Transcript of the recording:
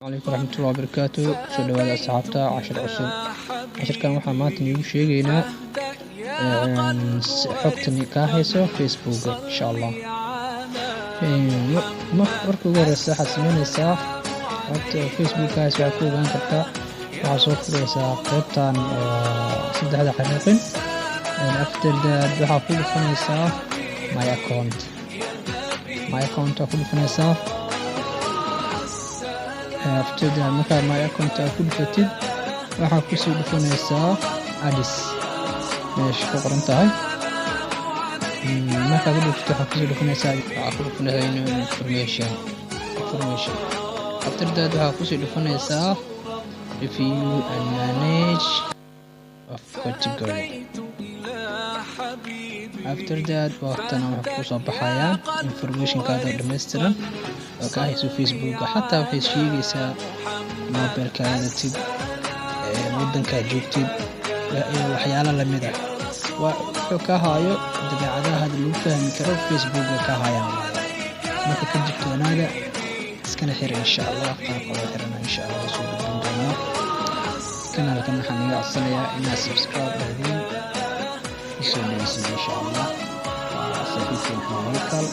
عليكم ورحمة الله وبركاته. soo dhawaada asxaabta cashir cusub. Cashirkan waxaa maanta iigu sheegaynaa xogtan ka hayso Facebook insha Allah. marka ugu horeysa waxaad sameynaysaa xogta Facebook-kaas waxaad ku ogaan kartaa. waxaad soo furaysaa qaybtan saddexda xariiqin. after that waxaad ku dhufanaysaa my account aad ku dhufanaysaa. after that markaa my account aad ku dhufatid waxaad kusii dhufanaysaa addis meesha ku qoran tahay. markaad ku dhufato waxaad kusii dhufanaysaa information. after that waxaad kusii dhufanaysaa review and manage of category. after that waqtana waxaa kusoo baxayaan informationkaada dhammaystiran oo ka hayso Facebook. xataa waxay sheegaysaa mobilkaada tid wadankaa joogtid waxyaalo lamid ah. wuxuu ka hayo dabeecadaha hadda lagu fahmi karo Facebook ka hayaan. marka ka digtoonaada iskana xir insha Allah. qaabka loo xirana insha Allah soo gudbin doonaa. kanaalkan waxaan iga codsanayaa inaad subscribe dhahdeen isoo dhegeysid insha Allah. saaxiibkeen Xawalkal